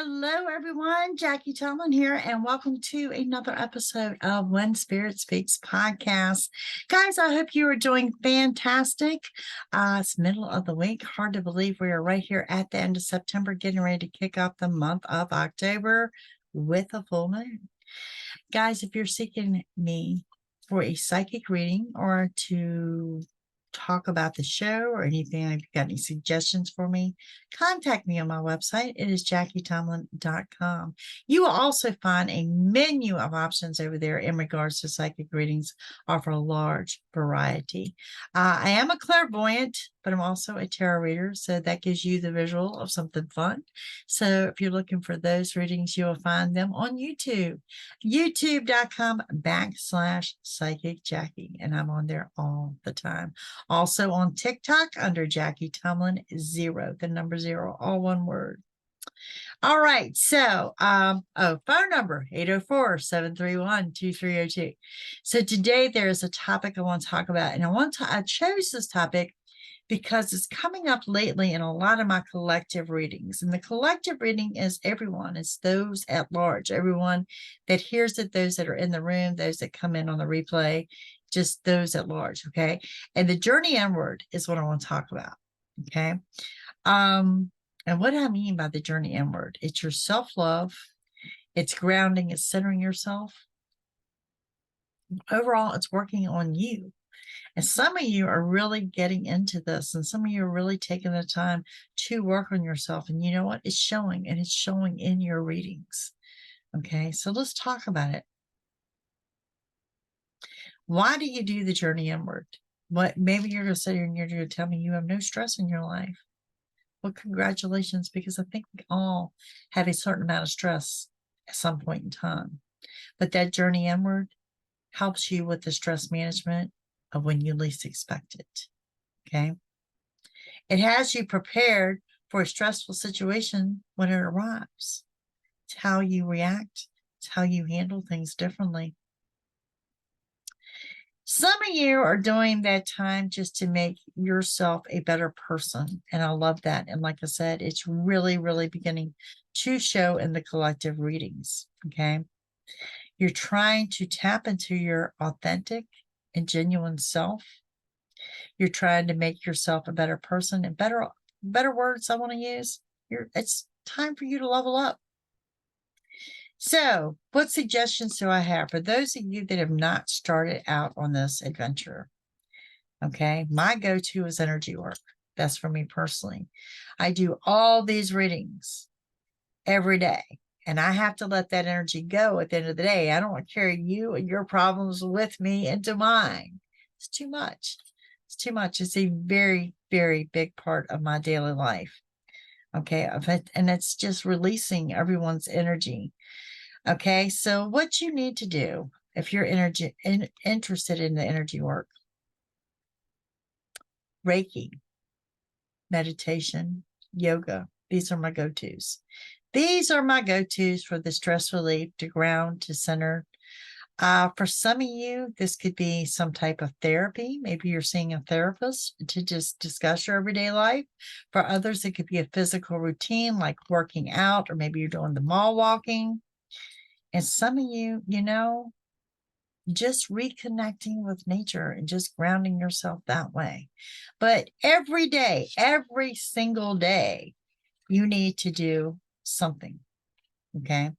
Hello, everyone. Jackie-Tomlin here, and welcome to another episode of When Spirit Speaks podcast. Guys, I hope you are doing fantastic. It's middle of the week. Hard to believe we are right here at the end of September, getting ready to kick off the month of October with a full moon. Guys, if you're seeking me for a psychic reading or to talk about the show or anything, if you've got any suggestions for me, contact me on my website. It is JackieTomlin.com. You will also find a menu of options over there in regards to psychic readings, offer a large variety. I am a clairvoyant, but I'm also a tarot reader, so that gives you the visual of something fun. So if you're looking for those readings, you will find them on YouTube, youtube.com/psychic Jackie, and I'm on there all the time. Also on TikTok under Jackie-Tomlin 0, the number 0, all one word. All right. So, phone number 804-731-2302. So today there is a topic I want to talk about, and I chose this topic because it's coming up lately in a lot of my collective readings. And the collective reading is everyone. It's those at large, everyone that hears it, those that are in the room, those that come in on the replay, just those at large. Okay. And the journey inward is what I want to talk about. Okay. And what I mean by the journey inward, it's your self-love, it's grounding, it's centering yourself. Overall, it's working on you. And some of you are really getting into this, and some of you are really taking the time to work on yourself. And you know what? It's showing, and it's showing in your readings. Okay, so let's talk about it. Why do you do the journey inward? What maybe you're going to sit here and you're going to tell me you have no stress in your life. Well, congratulations, because I think we all have a certain amount of stress at some point in time. But that journey inward helps you with the stress management of when you least expect it. Okay. It has you prepared for a stressful situation when it arrives. It's how you react. It's how you handle things differently. Some of you are doing that time just to make yourself a better person. And I love that. And like I said, it's really, really beginning to show in the collective readings. Okay. You're trying to tap into your authentic and genuine self. You're trying to make yourself a better person, and better words I want to use. It's time for you to level up. So what suggestions do I have for those of you that have not started out on this adventure? Okay. My go-to is energy work. That's for me personally. I do all these readings every day, and I have to let that energy go at the end of the day. I don't want to carry you and your problems with me into mine. It's too much. It's too much. It's a very, very big part of my daily life. Okay. And it's just releasing everyone's energy. Okay. So what you need to do if you're interested in the energy work, REIKI, meditation, yoga, these are my go-tos. These are my go-tos for the stress relief, to ground, to center. For some of you, this could be some type of therapy. Maybe you're seeing a therapist to just discuss your everyday life. For others, it could be a physical routine like working out, or maybe you're doing the mall walking. And some of you, just reconnecting with nature and just grounding yourself that way. But every day, every single day, you need to do something. Okay.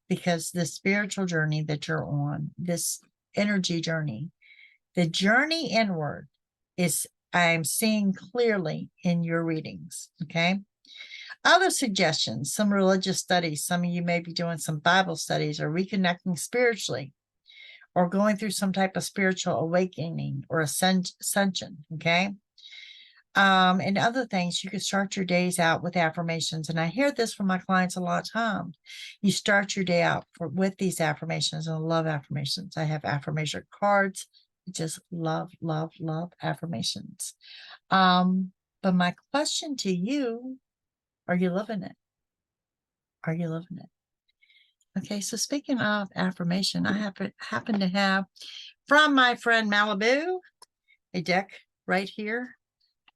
Because the spiritual journey that you're on, this energy journey, the journey inward is, I'm seeing clearly in your readings. Okay. Other suggestions, some religious studies. Some of you may be doing some Bible studies, or reconnecting spiritually, or going through some type of spiritual awakening or ascension. Okay. And other things, you could start your days out with affirmations. And I hear this from my clients a lot of times. You start your day out with these affirmations, and I love affirmations. I have affirmation cards. I just love, love, love affirmations. But my question to you, are you living it? Are you living it? Okay, so speaking of affirmation, I happen to have from my friend Malibu a deck right here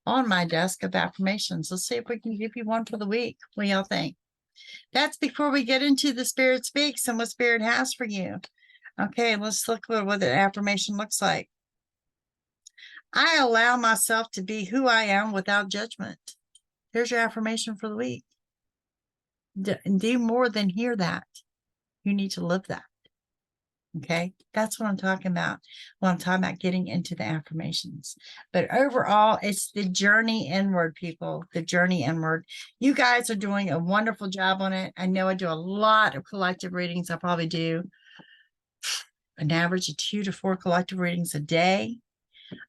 on my desk of affirmations. Let's see if we can give you one for the week. What do y'all think? That's before we get into the Spirit Speaks and what Spirit has for you. Okay, let's look at what the affirmation looks like. I allow myself to be who I am without judgment. Here's your affirmation for the week. Do more than hear that. You need to live that. Okay, that's what I'm talking about when I'm talking about getting into the affirmations. But overall, it's the journey inward, people, the journey inward. You guys are doing a wonderful job on it. I know I do a lot of collective readings. I probably do an average of 2 to 4 collective readings a day.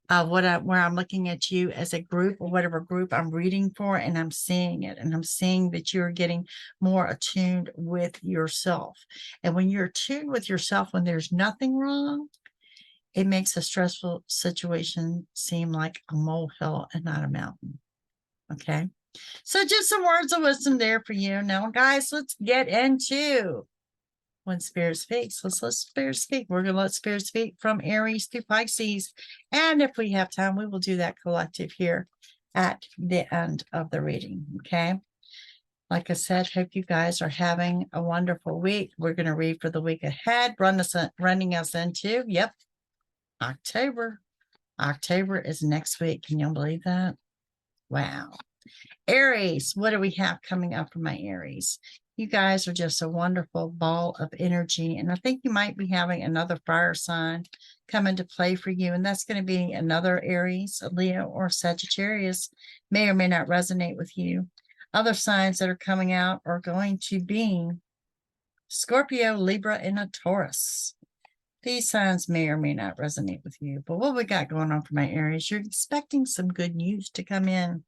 Where I'm looking at you as a group or whatever group I'm reading for, and I'm seeing it, and I'm seeing that you're getting more attuned with yourself. And when you're attuned with yourself, when there's nothing wrong, it makes a stressful situation seem like a molehill and not a mountain. Okay. So just some words of wisdom there for you. Now, guys, let's get into when Spirit speaks. Let's let Spirit speak. We're going to let Spirit speak from Aries to Pisces. And if we have time, we will do that collective here at the end of the reading. Okay. Like I said, hope you guys are having a wonderful week. We're going to read for the week ahead, running us into, yep, October. October is next week. Can you believe that? Wow. Aries, what do we have coming up for my Aries? You guys are just a wonderful ball of energy. And I think you might be having another fire sign come into play for you. And that's going to be another Aries, a Leo, or Sagittarius. May or may not resonate with you. Other signs that are coming out are going to be Scorpio, Libra, and a Taurus. These signs may or may not resonate with you. But what we got going on for my Aries, you're expecting some good news to come in.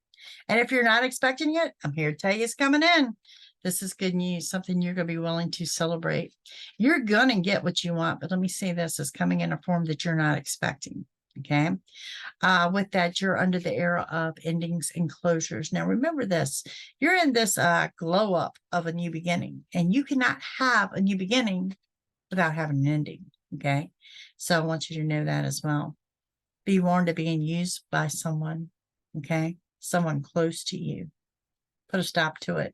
And if you're not expecting it, I'm here to tell you it's coming in. This is good news, something you're going to be willing to celebrate. You're going to get what you want, but let me say this is coming in a form that you're not expecting. Okay. With that, you're under the era of endings and closures. Now, remember this, you're in this glow up of a new beginning, and you cannot have a new beginning without having an ending. Okay. So I want you to know that as well. Be warned of being used by someone. Okay. Someone close to you. Put a stop to it.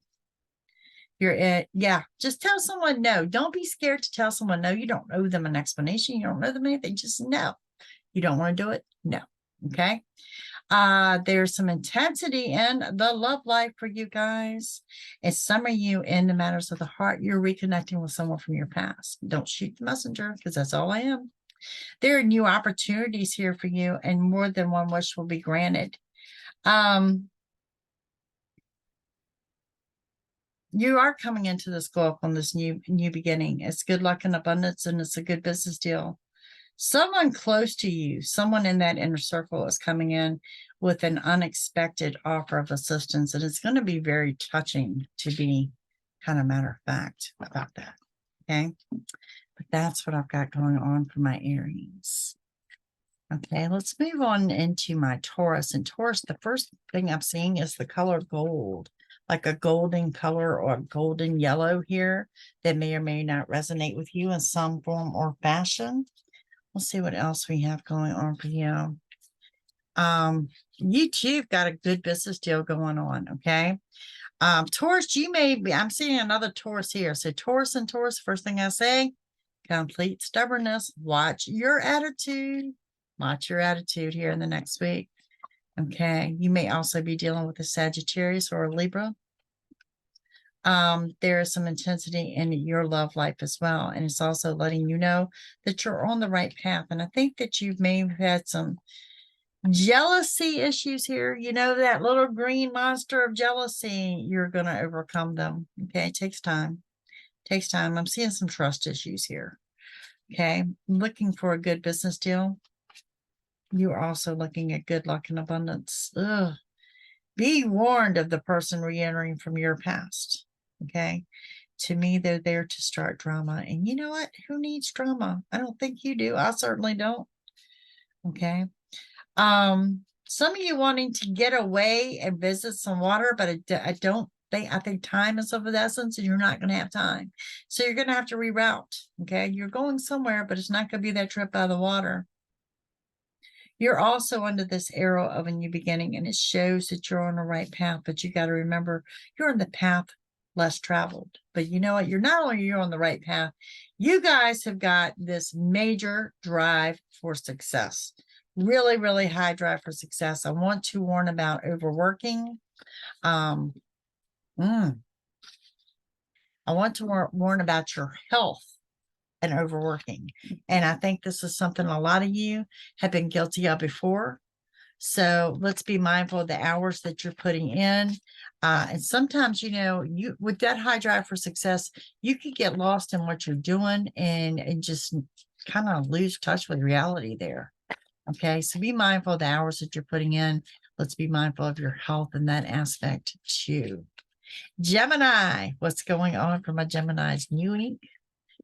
Just tell someone no. Don't be scared to tell someone no. You don't owe them an explanation. You don't owe them anything. Just no. You don't want to do it? No. Okay. There's some intensity in the love life for you guys. It's some of you in the matters of the heart. You're reconnecting with someone from your past. Don't shoot the messenger, because that's all I am. There are new opportunities here for you, and more than one wish will be granted. You are coming into this glow up on this new beginning. It's good luck and abundance, and it's a good business deal. Someone close to you, someone in that inner circle is coming in with an unexpected offer of assistance. And it's going to be very touching, to be kind of matter of fact about that. Okay. But that's what I've got going on for my Aries. Okay, let's move on into my Taurus. And Taurus, the first thing I'm seeing is the color gold, like a golden color or a golden yellow here that may or may not resonate with you in some form or fashion. We'll see what else we have going on for you. You too have got a good business deal going on. Okay. Taurus, you may be, I'm seeing another Taurus here. So Taurus and Taurus, first thing I say, complete stubbornness. Watch your attitude. Watch your attitude here in the next week. Okay. You may also be dealing with a Sagittarius or a Libra. There is some intensity in your love life as well. And it's also letting you know that you're on the right path. And I think that you may have had some jealousy issues here. You know, that little green monster of jealousy, you're going to overcome them. Okay. It takes time. It takes time. I'm seeing some trust issues here. Okay. Looking for a good business deal. You are also looking at good luck and abundance. Ugh. Be warned of the person re-entering from your past. Okay. To me, they're there to start drama. And you know what? Who needs drama? I don't think you do. I certainly don't. Okay. Some of you wanting to get away and visit some water, but I think time is of the essence, and you're not going to have time. So you're going to have to reroute. Okay. You're going somewhere, but it's not going to be that trip by the water. You're also under this arrow of a new beginning, and it shows that you're on the right path, but you got to remember you're on the path less traveled. But you know what? You're not only you're on the right path, you guys have got this major drive for success. Really, really high drive for success. I want to warn about overworking. I want to warn about your health and overworking. And I think this is something a lot of you have been guilty of before. So let's be mindful of the hours that you're putting in. And sometimes, you know, you with that high drive for success, you could get lost in what you're doing and just kind of lose touch with reality there. Okay, so be mindful of the hours that you're putting in. Let's be mindful of your health in that aspect too. Gemini, what's going on for my Geminis? New week,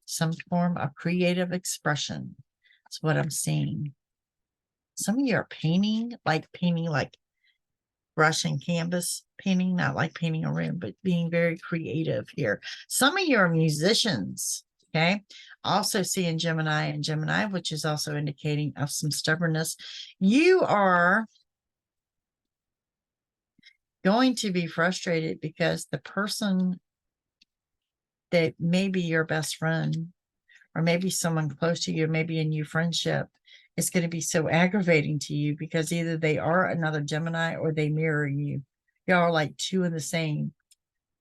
some form of creative expression. That's what I'm seeing. Some of you are painting like brush and canvas painting, not like painting a room, but being very creative here. Some of you are musicians. Okay. Also seeing Gemini and Gemini, which is also indicating of some stubbornness. You are going to be frustrated because the person that may be your best friend, or maybe someone close to you, maybe a new friendship, is going to be so aggravating to you because either they are another Gemini or they mirror you. Y'all are like two in the same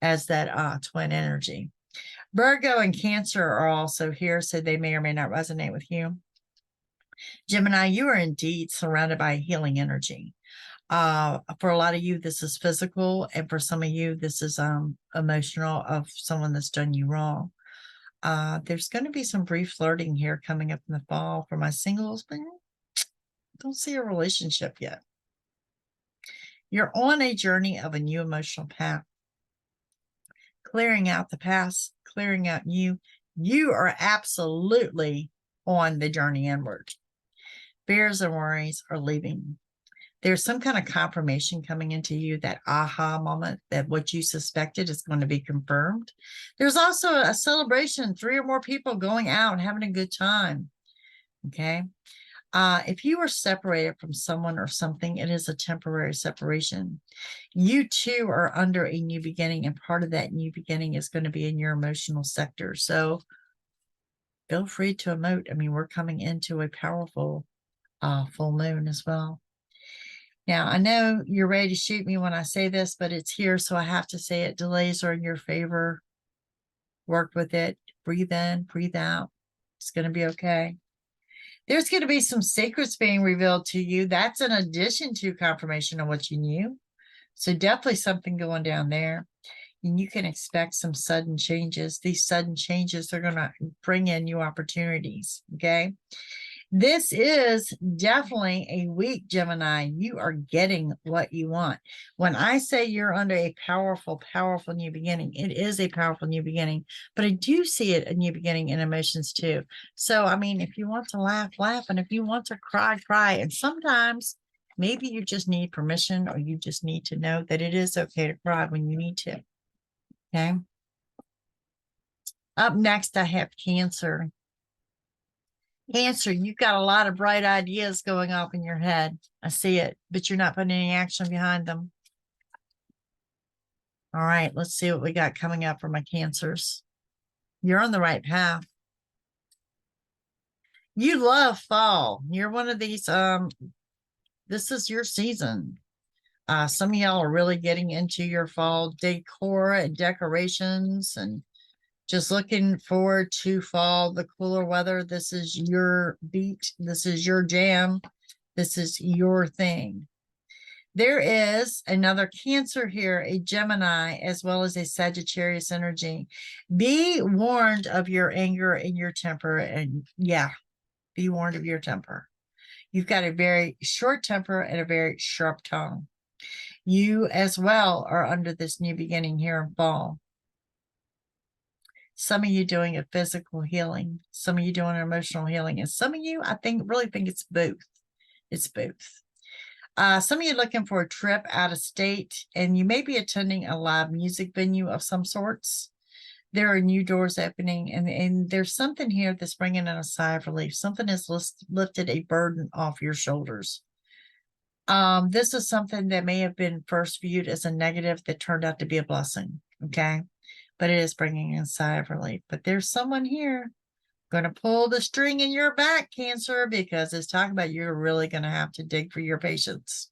as that twin energy. Virgo and Cancer are also here, so they may or may not resonate with you. Gemini, you are indeed surrounded by healing energy. For a lot of you, this is physical, and for some of you, this is emotional of someone that's done you wrong. There's going to be some brief flirting here coming up in the fall for my singles, but don't see a relationship yet. You're on a journey of a new emotional path, clearing out the past, clearing out you. You are absolutely on the journey inward. Fears and worries are leaving. There's some kind of confirmation coming into you, that aha moment that what you suspected is going to be confirmed. There's also a celebration, 3 or more people going out and having a good time. Okay. If you are separated from someone or something, it is a temporary separation. You too are under a new beginning, and part of that new beginning is going to be in your emotional sector. So feel free to emote. I mean, we're coming into a powerful full moon as well. Now, I know you're ready to shoot me when I say this, but it's here, so I have to say it. Delays are in your favor. Work with it. Breathe in, breathe out. It's going to be okay. There's going to be some secrets being revealed to you. That's in addition to confirmation of what you knew. So definitely something going down there. And you can expect some sudden changes. These sudden changes are going to bring in new opportunities. Okay. This is definitely a week, Gemini. You are getting what you want. When I say you're under a powerful, powerful new beginning, it is a powerful new beginning, but I do see it a new beginning in emotions too. So, I mean, if you want to laugh, laugh. And if you want to cry, cry. And sometimes maybe you just need permission, or you just need to know that it is okay to cry when you need to. Okay. Up next, I have Cancer. Cancer, you've got a lot of bright ideas going off in your head. I see it, but you're not putting any action behind them. All right, let's see what we got coming up for my Cancers. You're on the right path. You love fall. You're one of these, this is your season. Some of y'all are really getting into your fall decor and decorations and just looking forward to fall, the cooler weather. This is your beat. This is your jam. This is your thing. There is another Cancer here, a Gemini, as well as a Sagittarius energy. Be warned of your anger and your temper. And yeah, be warned of your temper. You've got a very short temper and a very sharp tongue. You as well are under this new beginning here in fall. Some of you doing a physical healing, some of you doing an emotional healing, and some of you, I think, really think it's both. It's both. Some of you looking for a trip out of state, and you may be attending a live music venue of some sorts. There are new doors opening, and there's something here that's bringing in a sigh of relief. Something has lifted a burden off your shoulders. This is something that may have been first viewed as a negative that turned out to be a blessing. Okay. but it is bringing a sigh of relief. But there's someone here going to pull the string in your back, Cancer, because it's talking about you're really going to have to dig for your patience.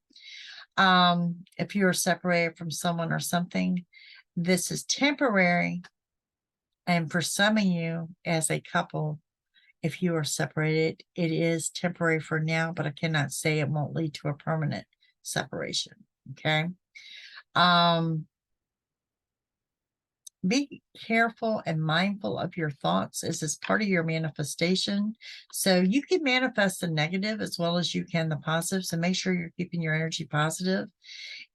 If you're separated from someone or something, this is temporary. And for some of you as a couple, if you are separated, it is temporary for now, but I cannot say it won't lead to a permanent separation. Okay. Be careful and mindful of your thoughts as is part of your manifestation. So you can manifest the negative as well as you can the positive. So make sure you're keeping your energy positive.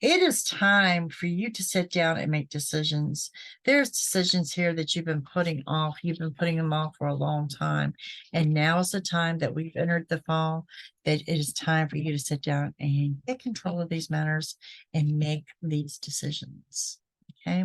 It is time for you to sit down and make decisions. There's decisions here that you've been putting off. You've been putting them off for a long time. And now is the time that we've entered the fall, that it is time for you to sit down and get control of these matters and make these decisions. Okay.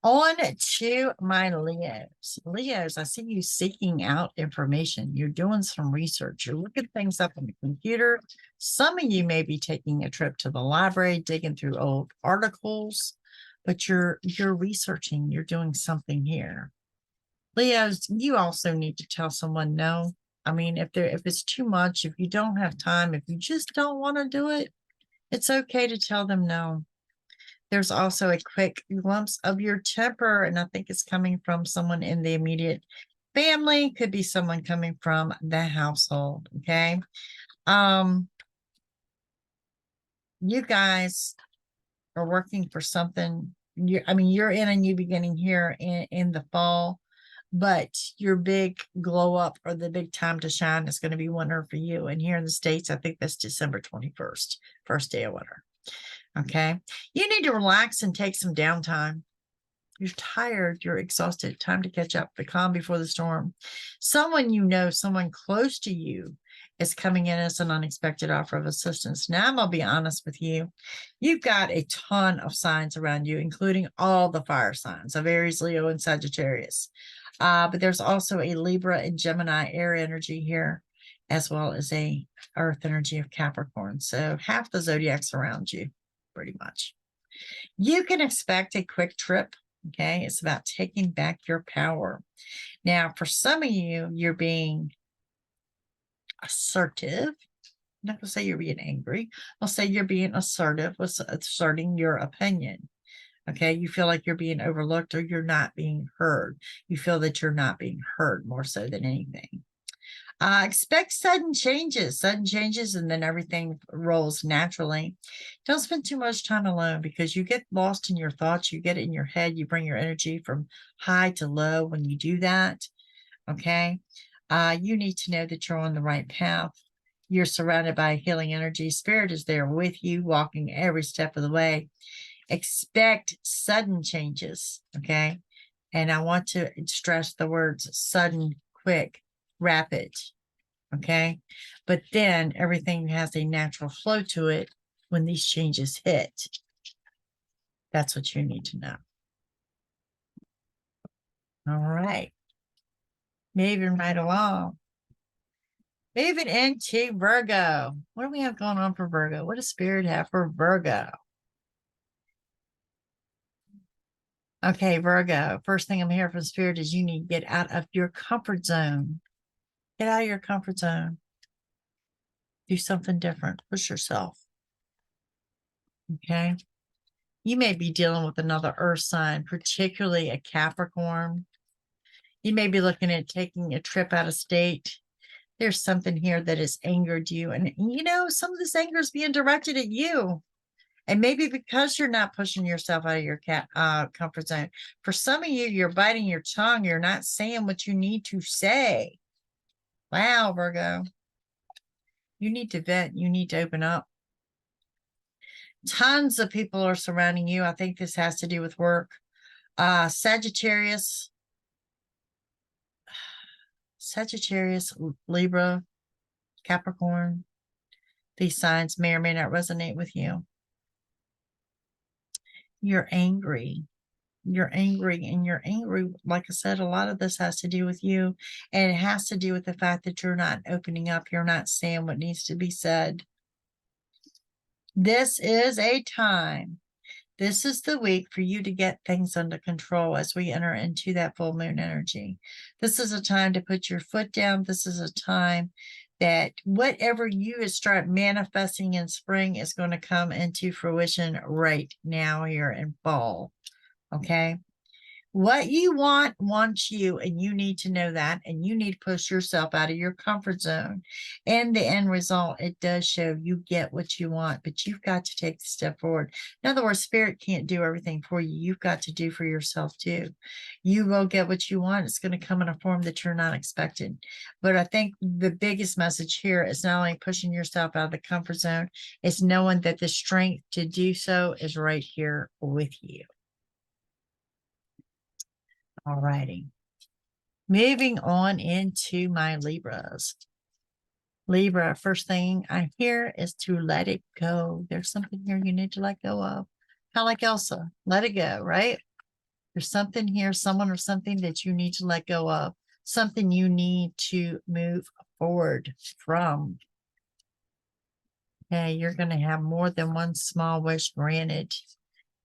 On to my Leos. Leos, I see you seeking out information. You're doing some research. You're looking things up on the computer. Some of you may be taking a trip to the library, digging through old articles, but you're researching. You're doing something here. Leos, you also need to tell someone no. I mean, if it's too much, if you don't have time, if you just don't want to do it, it's okay to tell them no. There's also a quick glimpse of your temper, and I think it's coming from someone in the immediate family. Could be someone coming from the household. Okay. You guys are working for something. You're in a new beginning here in the fall, but your big glow up or the big time to shine is going to be winter for you. And here in the States, I think that's December 21st, first day of winter. Okay. You need to relax and take some downtime. You're tired. You're exhausted. Time to catch up. The calm before the storm. Someone you know, someone close to you is coming in as an unexpected offer of assistance. Now, I'm going to be honest with you. You've got a ton of signs around you, including all the fire signs of Aries, Leo, and Sagittarius. But there's also a Libra and Gemini air energy here, as well as a earth energy of Capricorn. So half the zodiacs around you, pretty much. You can expect a quick trip. Okay. It's about taking back your power. Now, for some of you, you're being assertive. I'm not going to say you're being angry. I'll say you're being assertive with asserting your opinion. Okay. You feel like you're being overlooked or you're not being heard. You feel that you're not being heard more so than anything. Expect sudden changes, and then everything rolls naturally. Don't spend too much time alone because you get lost in your thoughts. You get it in your head. You bring your energy from high to low when you do that. Okay. You need to know that you're on the right path. You're surrounded by healing energy. Spirit is there with you, walking every step of the way. Expect sudden changes. Okay. And I want to stress the words sudden, quick, rapid. Okay. But then everything has a natural flow to it when these changes hit. That's what you need to know. All right. Moving right along. Moving into Virgo. What do we have going on for Virgo? What does Spirit have for Virgo? Okay, Virgo. First thing I'm hearing from Spirit is you need to get out of your comfort zone. Get out of your comfort zone. Do something different. Push yourself. Okay. You may be dealing with another earth sign, particularly a Capricorn. You may be looking at taking a trip out of state. There's something here that has angered you. And, some of this anger is being directed at you. And maybe because you're not pushing yourself out of your comfort zone. For some of you, you're biting your tongue. You're not saying what you need to say. Wow, Virgo. You need to vent. You need to open up. Tons of people are surrounding you. I think this has to do with work. Sagittarius, Libra, Capricorn. These signs may or may not resonate with you. You're angry. You're angry, and you're angry. Like I said, a lot of this has to do with you, and it has to do with the fact that you're not opening up. You're not saying what needs to be said. This is a time This is the week for you to get things under control as we enter into that full moon energy. This is a time to put your foot down. This is a time that whatever you start manifesting in spring is going to come into fruition right now here in fall. Okay. What you want wants you, and you need to know that, and you need to push yourself out of your comfort zone. And the end result, it does show you get what you want, but you've got to take the step forward. In other words, spirit can't do everything for you. You've got to do for yourself too. You will get what you want. It's going to come in a form that you're not expecting. But I think the biggest message here is not only pushing yourself out of the comfort zone, it's knowing that the strength to do so is right here with you. All righty. Moving on into my Libras. Libra, first thing I hear is to let it go. There's something here you need to let go of. Kind of like Elsa, let it go, right? There's something here, someone or something that you need to let go of, something you need to move forward from. Okay, you're going to have more than one small wish granted.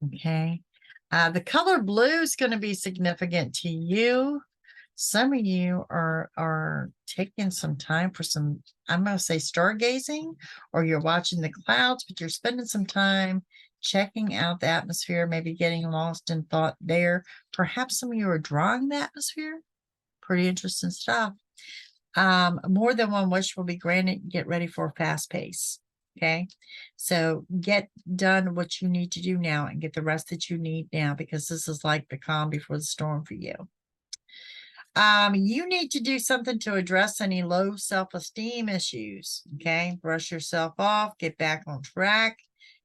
Okay. The color blue is going to be significant to you. Some of you are taking some time for some, I'm going to say stargazing, or you're watching the clouds, but you're spending some time checking out the atmosphere, maybe getting lost in thought there. Perhaps some of you are drawing the atmosphere. Pretty interesting stuff. More than one wish will be granted. Get ready for a fast pace. Okay, so get done what you need to do now and get the rest that you need now, because this is like the calm before the storm for you. You need to do something to address any low self-esteem issues. Okay, brush yourself off, get back on track.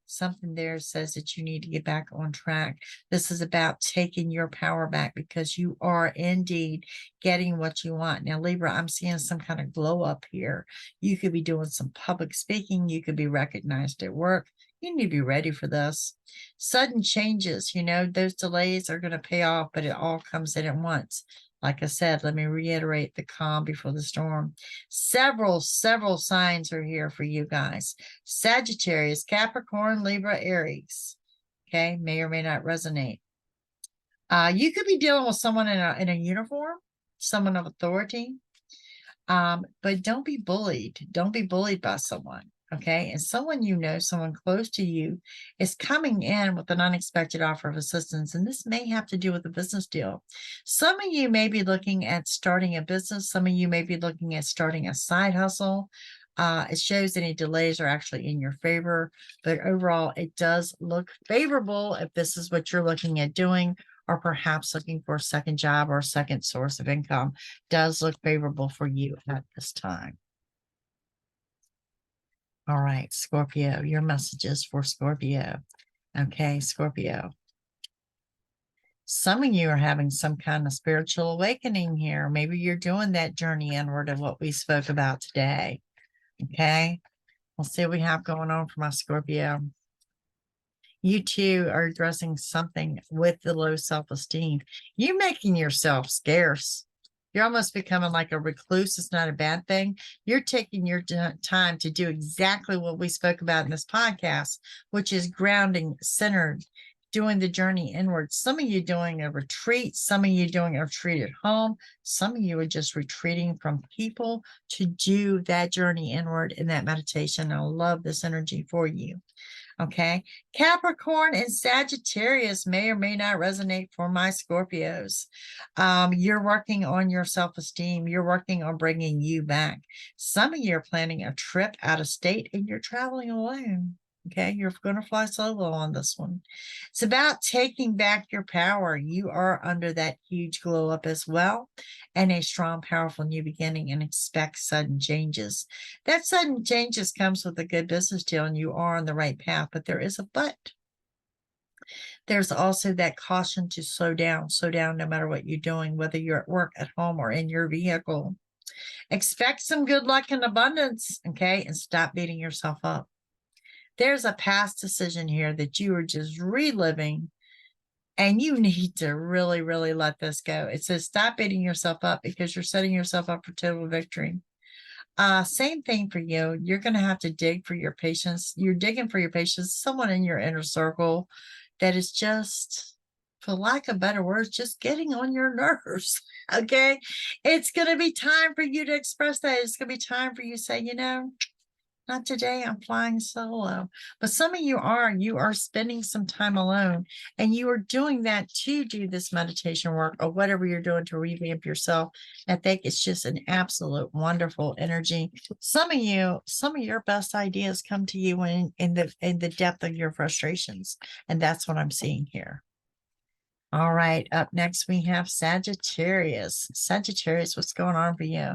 Something there says that you need to get back on track. This is about taking your power back, because you are indeed getting what you want. Now, Libra, I'm seeing some kind of glow up here. You could be doing some public speaking. You could be recognized at work. You need to be ready for this. Sudden changes, those delays are going to pay off, but it all comes in at once. Like I said, let me reiterate the calm before the storm. Several signs are here for you guys. Sagittarius, Capricorn, Libra, Aries. Okay, may or may not resonate. You could be dealing with someone in a uniform, someone of authority. But don't be bullied. Don't be bullied by someone. Okay. And someone someone close to you is coming in with an unexpected offer of assistance. And this may have to do with a business deal. Some of you may be looking at starting a business. Some of you may be looking at starting a side hustle. It shows any delays are actually in your favor, but overall, it does look favorable if this is what you're looking at doing, or perhaps looking for a second job or a second source of income. Does look favorable for you at this time. All right, Scorpio, your messages for Scorpio. Okay, Scorpio. Some of you are having some kind of spiritual awakening here. Maybe you're doing that journey inward of what we spoke about today. Okay, we'll see what we have going on for my Scorpio. You too are addressing something with the low self-esteem. You're making yourself scarce. You're almost becoming like a recluse. It's not a bad thing. You're taking your time to do exactly what we spoke about in this podcast, which is grounding, centered, doing the journey inward. Some of you doing a retreat. Some of you doing a retreat at home. Some of you are just retreating from people to do that journey inward in that meditation. I love this energy for you. Okay, Capricorn and Sagittarius may or may not resonate for my Scorpios. You're working on your self-esteem. You're working on bringing you back. Some of you are planning a trip out of state and you're traveling alone. Okay, you're going to fly solo on this one. It's about taking back your power. You are under that huge glow up as well, and a strong, powerful new beginning, and expect sudden changes. That sudden changes comes with a good business deal, and you are on the right path, but there is a but. There's also that caution to slow down no matter what you're doing, whether you're at work, at home, or in your vehicle. Expect some good luck and abundance, okay, and stop beating yourself up. There's a past decision here that you are just reliving, and you need to really, really let this go. It says stop beating yourself up, because you're setting yourself up for total victory. Same thing for you. You're going to have to dig for your patience. You're digging for your patience. Someone in your inner circle, that is just, for lack of better words, just getting on your nerves. Okay. It's going to be time for you to express that. It's going to be time for you to say, not today, I'm flying solo. But some of you are spending some time alone, and you are doing that to do this meditation work or whatever you're doing to revamp yourself. I think it's just an absolute wonderful energy. Some of your best ideas come to you in the depth of your frustrations. And that's what I'm seeing here. All right, up next we have Sagittarius. Sagittarius, what's going on for you?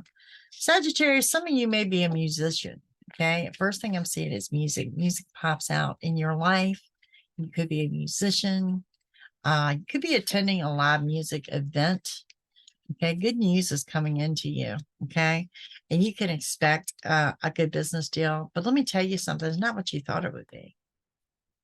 Sagittarius, some of you may be a musician. Okay, first thing I'm seeing is music. Music pops out in your life. You could be a musician. You could be attending a live music event. Okay, good news is coming into you. Okay, and you can expect a good business deal. But let me tell you something, it's not what you thought it would be.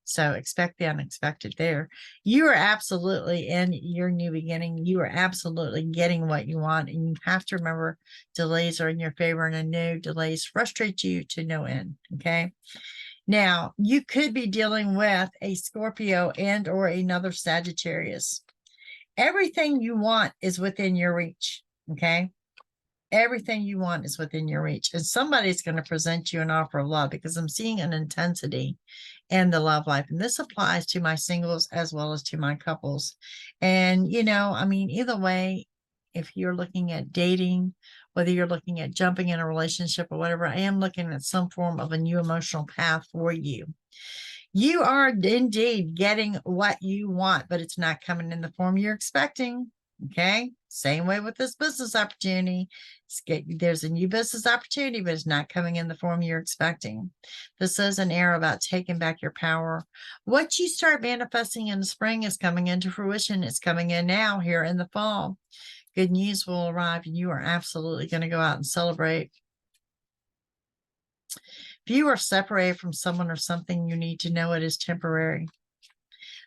So expect the unexpected there. You are absolutely in your new beginning. You are absolutely getting what you want. And you have to remember, delays are in your favor, and a new delays frustrate you to no end. Okay. Now, you could be dealing with a Scorpio and or another Sagittarius. Everything you want is within your reach. Okay. Everything you want is within your reach. And somebody's going to present you an offer of love, because I'm seeing an intensity in the love life. And this applies to my singles as well as to my couples. And, either way, if you're looking at dating, whether you're looking at jumping in a relationship or whatever, I am looking at some form of a new emotional path for you. You are indeed getting what you want, but it's not coming in the form you're expecting. Okay. Same way with this business opportunity. There's a new business opportunity, but it's not coming in the form you're expecting. This is an era about taking back your power. What you start manifesting in the spring is coming into fruition. It's coming in now here in the fall. Good news will arrive, and you are absolutely going to go out and celebrate. If you are separated from someone or something, you need to know it is temporary.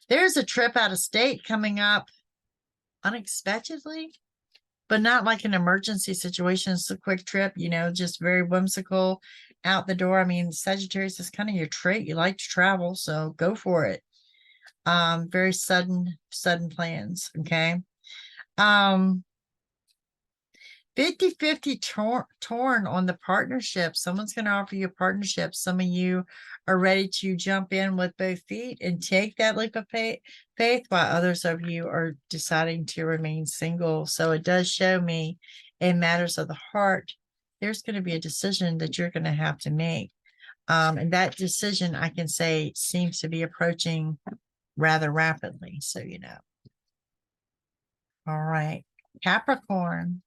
There's a trip out of state coming up unexpectedly, but not like an emergency situation. It's a quick trip, just very whimsical, out the door. I mean, Sagittarius is kind of your trait. You like to travel, so go for it. Very sudden plans. Okay. 50-50 torn on the partnership. Someone's going to offer you a partnership. Some of you are ready to jump in with both feet and take that leap of faith, while others of you are deciding to remain single. So it does show me, in matters of the heart, there's going to be a decision that you're going to have to make. And that decision, I can say, seems to be approaching rather rapidly. So, All right. Capricorn.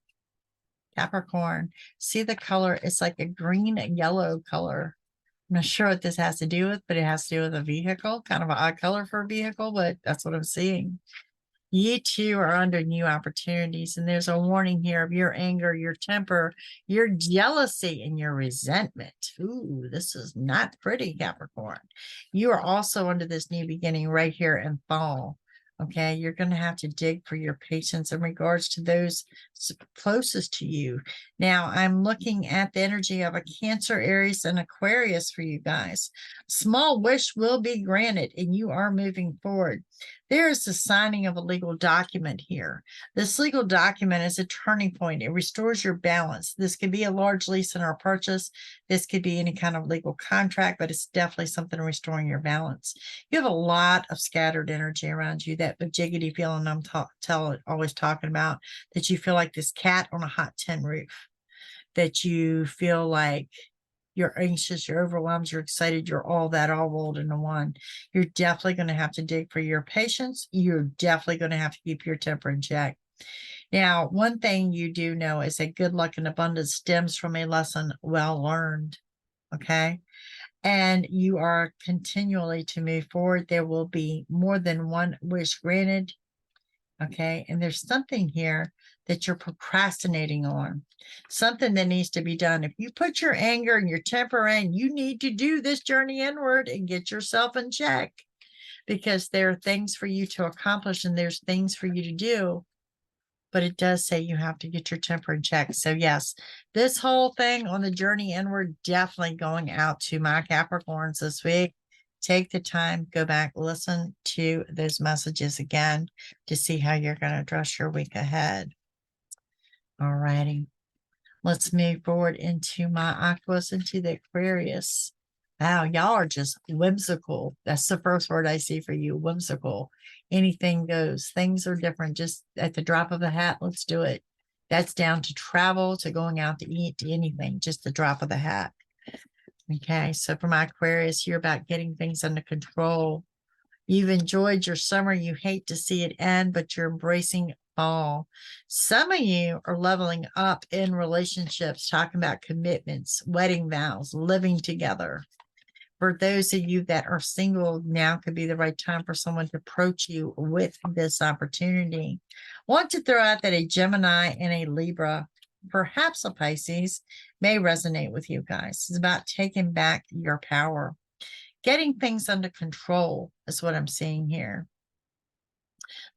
See the color? It's like a green and yellow color. I'm not sure what this has to do with, but it has to do with a vehicle, kind of an odd color for a vehicle, but that's what I'm seeing. You too are under new opportunities, and there's a warning here of your anger, your temper, your jealousy, and your resentment. Ooh, this is not pretty, Capricorn. You are also under this new beginning right here in fall. Okay, you're going to have to dig for your patience in regards to those closest to you. Now, I'm looking at the energy of a Cancer, Aries, and Aquarius for you guys. Small wish will be granted, and you are moving forward. There is the signing of a legal document here. This legal document is a turning point. It restores your balance. This could be a large lease or purchase. This could be any kind of legal contract, but it's definitely something restoring your balance. You have a lot of scattered energy around you, that jiggity feeling I'm always talking about, that you feel like this cat on a hot tin roof, that you feel like you're anxious, you're overwhelmed, you're excited, you're all rolled into one. You're definitely going to have to dig for your patience. You're definitely going to have to keep your temper in check. Now, one thing you do know is that good luck and abundance stems from a lesson well learned. Okay. And you are continually to move forward. There will be more than one wish granted. Okay. And there's something here that you're procrastinating on, something that needs to be done. If you put your anger and your temper in, you need to do this journey inward and get yourself in check, because there are things for you to accomplish and there's things for you to do. But it does say you have to get your temper in check. So yes, this whole thing on the journey inward, definitely going out to my Capricorns this week. take the time, go back, listen to those messages again to see how you're going to address your week ahead. All righty. Let's move forward into my Aquarius, into the Aquarius. Wow, y'all are just whimsical. That's the first word I see for you, whimsical. Anything goes. Things are different. Just at the drop of a hat, let's do it. That's down to travel, to going out to eat, to anything, just the drop of the hat. Okay, so for my Aquarius, you're about getting things under control. You've enjoyed your summer. You hate to see it end, but you're embracing fall. Some of you are leveling up in relationships, talking about commitments, wedding vows, living together. For those of you that are single, now could be the right time for someone to approach you with this opportunity. Want to throw out that a Gemini and a Libra, perhaps a Pisces, may resonate with you guys. It's about taking back your power. Getting things under control is what I'm seeing here.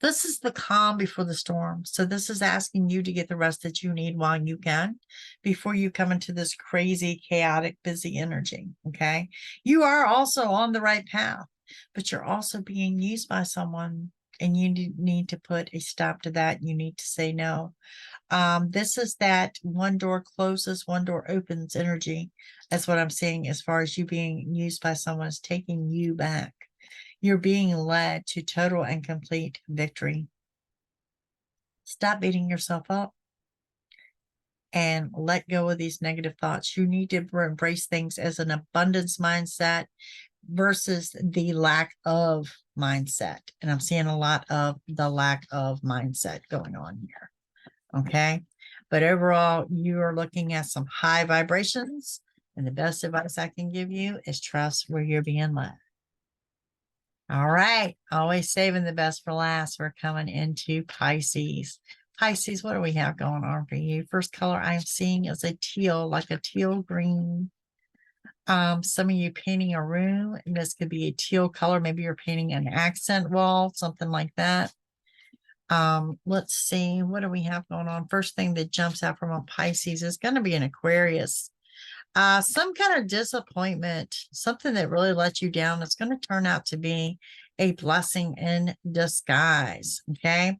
This is the calm before the storm. So this is asking you to get the rest that you need while you can before you come into this crazy, chaotic, busy energy. Okay. You are also on the right path, but you're also being used by someone, and you need to put a stop to that. You need to say no. This is that one door closes, one door opens energy. That's what I'm seeing as far as you being used by someone is taking you back. You're being led to total and complete victory. Stop beating yourself up and let go of these negative thoughts. You need to embrace things as an abundance mindset versus the lack of mindset. And I'm seeing a lot of the lack of mindset going on here. Okay. But overall, you are looking at some high vibrations. And the best advice I can give you is trust where you're being led. All right. Always saving the best for last. We're coming into Pisces. Pisces, what do we have going on for you? First color I'm seeing is a teal, like a teal green. Some of you painting a room. This could be a teal color. Maybe you're painting an accent wall, something like that. Let's see. What do we have going on? First thing that jumps out from a Pisces is going to be an Aquarius. Some kind of disappointment, something that really let you down. It's going to turn out to be a blessing in disguise. Okay.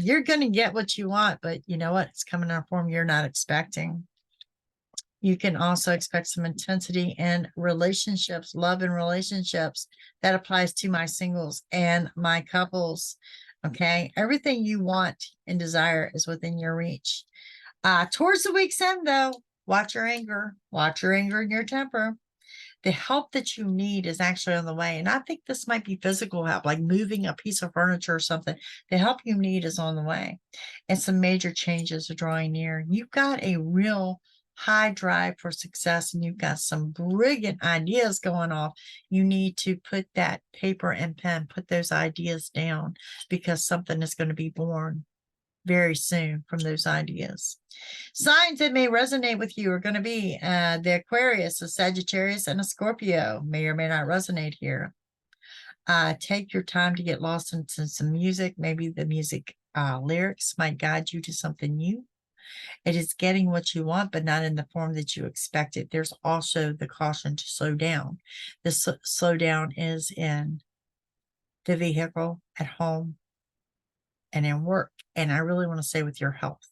You're going to get what you want, but you know what? It's coming in a form you're not expecting. You can also expect some intensity in relationships, love and relationships. That applies to my singles and my couples. Okay. Everything you want and desire is within your reach. Towards the week's end, though, watch your anger and your temper. The help that you need is actually on the way. And I think this might be physical help, like moving a piece of furniture or something. The help you need is on the way. And some major changes are drawing near. You've got a real high drive for success, and you've got some brilliant ideas going off. You need to put that paper and pen, put those ideas down, because something is going to be born very soon from those ideas. Signs that may resonate with you are going to be the Aquarius, a Sagittarius, and a Scorpio. May or may not resonate here. Take your time to get lost into some music. Maybe the music lyrics might guide you to something new. It is getting what you want, but not in the form that you expected. There's also the caution to slow down. The slow down is in the vehicle, at home, and in work. And I really want to say with your health.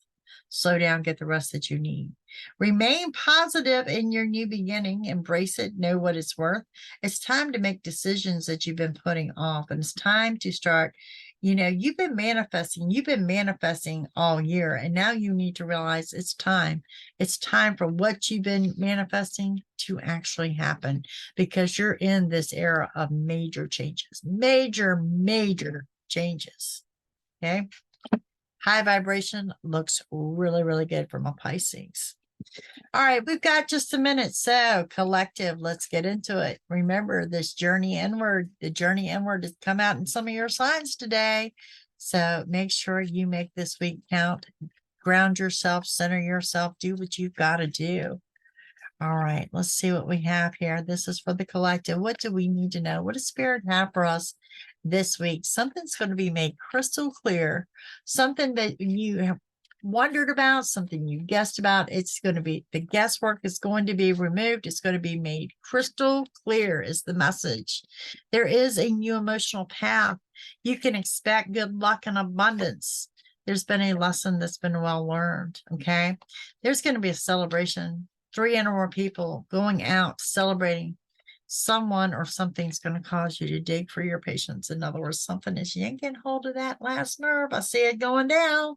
Slow down, get the rest that you need. Remain positive in your new beginning. Embrace it. Know what it's worth. It's time to make decisions that you've been putting off. And it's time to start, you've been manifesting all year. And now you need to realize it's time. It's time for what you've been manifesting to actually happen, because you're in this era of major changes, major changes. Okay. High vibration looks really, really good from a Pisces. All right, we've got just a minute. So collective, let's get into it. Remember this journey inward. The journey inward has come out in some of your signs today. So make sure you make this week count. Ground yourself, center yourself, do what you've got to do. All right, let's see what we have here. This is for the collective. What do we need to know? What does Spirit have for us this week? Something's going to be made crystal clear. Something that you wondered about, something you guessed about, it's going to be, the guesswork is going to be removed. It's going to be made crystal clear is the message. There is a new emotional path. You can expect good luck and abundance. There's been a lesson that's been well learned. Okay. There's going to be a celebration, 3 or more people going out celebrating. Someone or something's going to cause you to dig for your patience. In other words, something is yanking hold of that last nerve. I see it going down.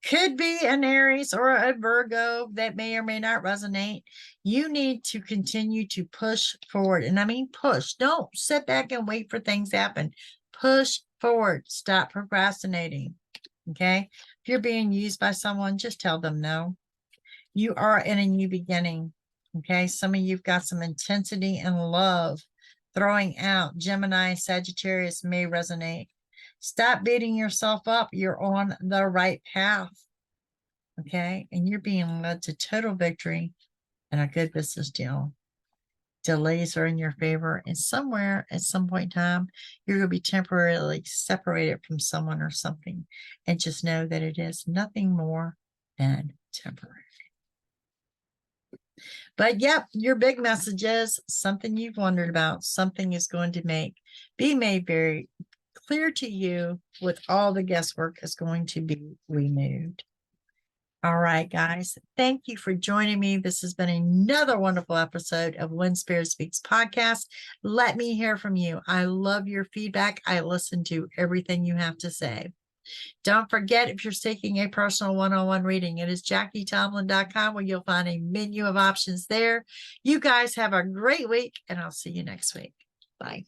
Could be an Aries or a Virgo that may or may not resonate. You need to continue to push forward. And I mean push. Don't sit back and wait for things to happen. Push forward. Stop procrastinating. Okay. If you're being used by someone, just tell them no. You are in a new beginning. Okay. Some of you've got some intensity and love throwing out. Gemini, Sagittarius may resonate. Stop beating yourself up. You're on the right path. Okay. And you're being led to total victory and a good business deal. Delays are in your favor. And somewhere at some point in time, you're going to be temporarily separated from someone or something. And just know that it is nothing more than temporary. But yep, your big message is something you've wondered about. Something is going to be made very clear to you, with all the guesswork is going to be removed. All right, guys. Thank you for joining me. This has been another wonderful episode of When Spirit Speaks podcast. Let me hear from you. I love your feedback. I listen to everything you have to say. Don't forget, if you're seeking a personal one-on-one reading, it is JackieTomlin.com, where you'll find a menu of options there. You guys have a great week, and I'll see you next week. Bye.